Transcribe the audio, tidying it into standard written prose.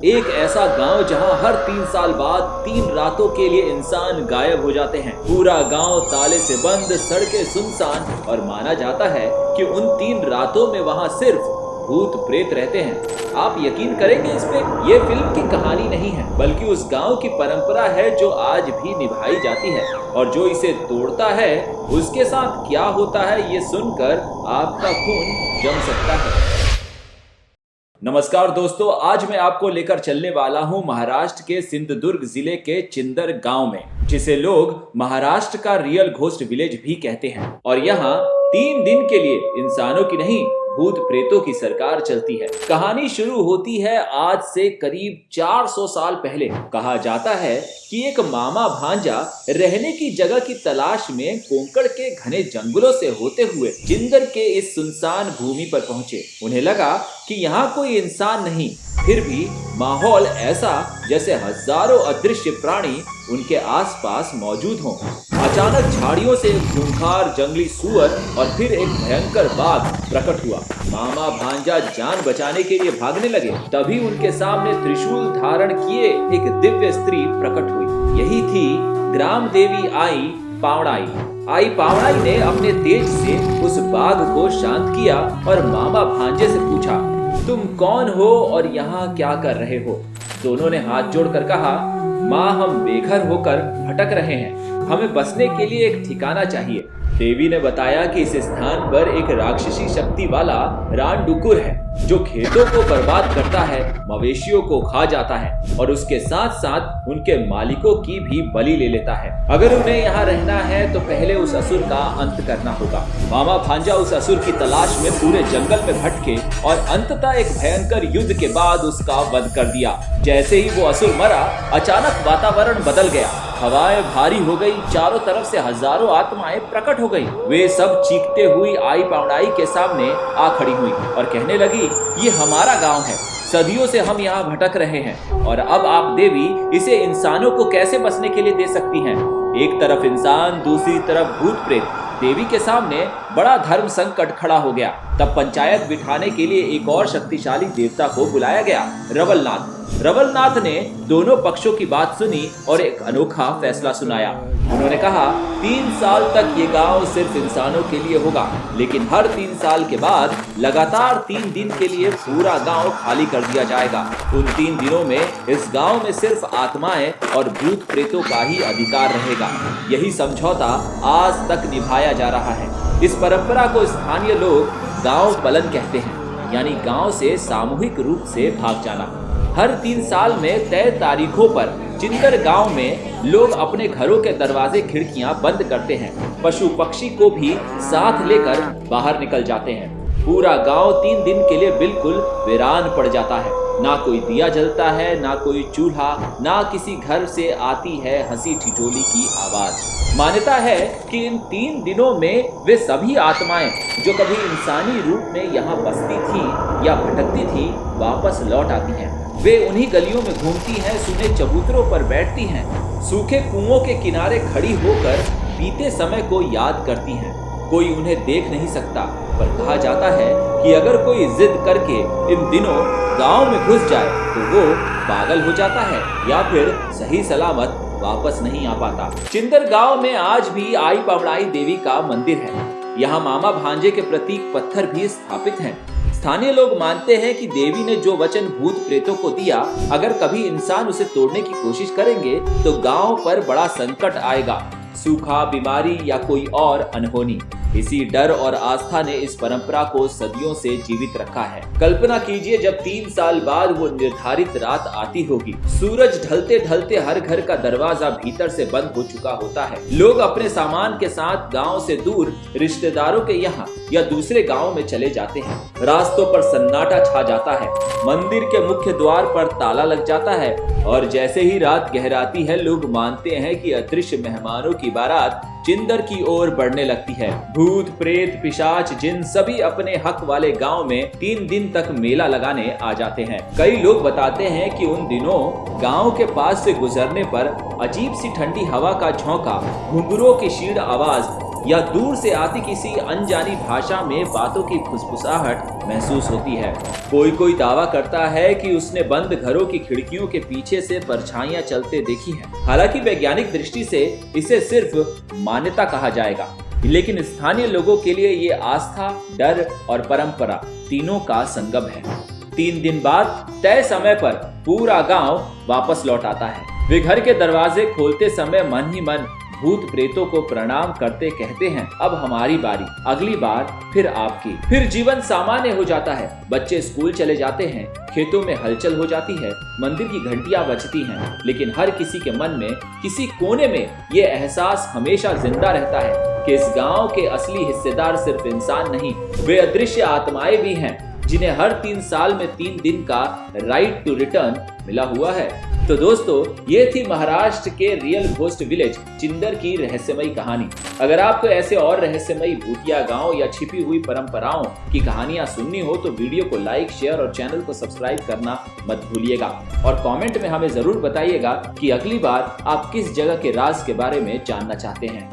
एक ऐसा गांव जहां हर 3 साल बाद 3 रातों के लिए इंसान गायब हो जाते हैं। पूरा गांव ताले से बंद, सड़कें सुनसान और माना जाता है कि उन 3 रातों में वहां सिर्फ भूत प्रेत रहते हैं। आप यकीन करेंगे इस पे? ये फिल्म की कहानी नहीं है, बल्कि उस गांव की परंपरा है जो आज भी निभाई जाती है। और जो इसे तोड़ता है उसके साथ क्या होता है, ये सुनकर आपका खून जम सकता है। नमस्कार दोस्तों, आज मैं आपको लेकर चलने वाला हूं महाराष्ट्र के सिंधुदुर्ग जिले के चिंदर गांव में, जिसे लोग महाराष्ट्र का रियल घोस्ट विलेज भी कहते हैं। और यहाँ 3 दिन के लिए इंसानों की नहीं, भूत प्रेतों की सरकार चलती है। कहानी शुरू होती है आज से करीब 400 साल पहले। कहा जाता है कि एक मामा भांजा रहने की जगह की तलाश में कोंकण के घने जंगलों से होते हुए चिंदर के इस सुनसान भूमि पर पहुंचे। उन्हें लगा कि यहाँ कोई इंसान नहीं, फिर भी माहौल ऐसा जैसे हजारों अदृश्य प्राणी उनके आसपास मौजूद हों। अचानक झाड़ियों से एक खूंखार जंगली सुअर और फिर एक भयंकर बाघ प्रकट हुआ। मामा भांजा जान बचाने के लिए भागने लगे, तभी उनके सामने त्रिशूल धारण किए एक दिव्य स्त्री प्रकट हुई। यही थी ग्राम देवी आई पावड़ाई। आई पावड़ाई ने अपने तेज से उस बाघ को शांत किया और मामा भांजे से पूछा, तुम कौन हो और यहाँ क्या कर रहे हो? दोनों ने हाथ जोड़कर कहा, माँ, हम बेघर होकर भटक रहे हैं, हमें बसने के लिए एक ठिकाना चाहिए। देवी ने बताया कि इस स्थान पर एक राक्षसी शक्ति वाला रानडुकुर है जो खेतों को बर्बाद करता है, मवेशियों को खा जाता है और उसके साथ साथ उनके मालिकों की भी बलि ले लेता है। अगर उन्हें यहाँ रहना है तो पहले उस असुर का अंत करना होगा। मामा भांजा उस असुर की तलाश में पूरे जंगल में भटके और अंततः एक भयंकर युद्ध के बाद उसका वध कर दिया। जैसे ही वो असुर मरा, अचानक वातावरण बदल गया। हवाएं भारी हो गई, चारों तरफ से हजारों आत्माएं प्रकट हो गई। वे सब चीखते हुई आई पावड़ाई के सामने आ खड़ी हुई और कहने लगी, ये हमारा गांव है, सदियों से हम यहाँ भटक रहे हैं और अब आप देवी इसे इंसानों को कैसे बसने के लिए दे सकती हैं? एक तरफ इंसान, दूसरी तरफ भूत प्रेत। देवी के सामने बड़ा धर्म संकट खड़ा हो गया। तब पंचायत बिठाने के लिए एक और शक्तिशाली देवता को बुलाया गया, रवलनाथ। रवलनाथ ने दोनों पक्षों की बात सुनी और एक अनोखा फैसला सुनाया। उन्होंने कहा, 3 साल तक ये गांव सिर्फ इंसानों के लिए होगा, लेकिन हर 3 साल के बाद लगातार 3 दिन के लिए पूरा गांव खाली कर दिया जाएगा। उन 3 दिनों में इस गांव में सिर्फ आत्माएं और भूत प्रेतों का ही अधिकार रहेगा। यही समझौता आज तक निभाया जा रहा है। इस परंपरा को स्थानीय लोग गांव पलन कहते हैं, यानी गांव से सामूहिक रूप से भाग जाना। हर 3 साल में तय तारीखों पर चिंदर गांव में लोग अपने घरों के दरवाजे खिड़कियां बंद करते हैं, पशु पक्षी को भी साथ लेकर बाहर निकल जाते हैं। पूरा गांव 3 दिन के लिए बिल्कुल वीरान पड़ जाता है। ना कोई दिया जलता है, ना कोई चूल्हा, ना किसी घर से आती है हंसी ठिठोली की आवाज। मान्यता है कि इन 3 दिनों में वे सभी आत्माएं जो कभी इंसानी रूप में यहाँ बसती थी या भटकती थी, वापस लौट आती हैं। वे उन्हीं गलियों में घूमती हैं, सूने चबूतरों पर बैठती हैं, सूखे कुओं के किनारे खड़ी होकर बीते समय को याद करती हैं। कोई उन्हें देख नहीं सकता, पर कहा जाता है कि अगर कोई जिद करके इन दिनों गांव में घुस जाए तो वो पागल हो जाता है या फिर सही सलामत वापस नहीं आ पाता। चिंदर गांव में आज भी आई पावड़ाई देवी का मंदिर है। यहाँ मामा भांजे के प्रतीक पत्थर भी स्थापित हैं। स्थानीय लोग मानते हैं कि देवी ने जो वचन भूत प्रेतों को दिया, अगर कभी इंसान उसे तोड़ने की कोशिश करेंगे तो गांव पर बड़ा संकट आएगा, सूखा, बीमारी या कोई और अनहोनी। इसी डर और आस्था ने इस परंपरा को सदियों से जीवित रखा है। कल्पना कीजिए, जब 3 साल बाद वो निर्धारित रात आती होगी, सूरज ढलते ढलते हर घर का दरवाजा भीतर से बंद हो चुका होता है। लोग अपने सामान के साथ गांव से दूर रिश्तेदारों के यहाँ या दूसरे गांव में चले जाते हैं। रास्तों पर सन्नाटा छा जाता है, मंदिर के मुख्य द्वार पर ताला लग जाता है और जैसे ही रात गहराती है, लोग मानते हैं कि अदृश्य मेहमानों की बारात चिंदर की ओर बढ़ने लगती है। भूत प्रेत पिशाच जिन सभी अपने हक वाले गांव में 3 दिन तक मेला लगाने आ जाते हैं। कई लोग बताते हैं कि उन दिनों गांव के पास से गुजरने पर अजीब सी ठंडी हवा का झोंका, घुंघरूओं की शीण आवाज या दूर से आती किसी अनजानी भाषा में बातों की फुसफुसाहट महसूस होती है। कोई कोई दावा करता है कि उसने बंद घरों की खिड़कियों के पीछे से परछाइयां चलते देखी हैं। हालांकि वैज्ञानिक दृष्टि से इसे सिर्फ मान्यता कहा जाएगा, लेकिन स्थानीय लोगों के लिए ये आस्था, डर और परंपरा तीनों का संगम है। 3 दिन बाद तय समय पर पूरा गांव वापस लौट आता है। वे घर के दरवाजे खोलते समय मन ही मन भूत प्रेतों को प्रणाम करते कहते हैं, अब हमारी बारी, अगली बार फिर आपकी। फिर जीवन सामान्य हो जाता है। बच्चे स्कूल चले जाते हैं, खेतों में हलचल हो जाती है, मंदिर की घंटियां बजती हैं, लेकिन हर किसी के मन में किसी कोने में ये एहसास हमेशा जिंदा रहता है कि इस गांव के असली हिस्सेदार सिर्फ इंसान नहीं, वे अदृश्य आत्माएं भी हैं, जिन्हें हर 3 साल में 3 दिन का राइट टू रिटर्न मिला हुआ है। तो दोस्तों, ये थी महाराष्ट्र के रियल घोस्ट विलेज चिंदर की रहस्यमयी कहानी। अगर आपको ऐसे और रहस्यमयी भूतिया गांव या छिपी हुई परंपराओं की कहानियां सुननी हो तो वीडियो को लाइक, शेयर और चैनल को सब्सक्राइब करना मत भूलिएगा। और कमेंट में हमें जरूर बताइएगा कि अगली बार आप किस जगह के राज के बारे में जानना चाहते हैं।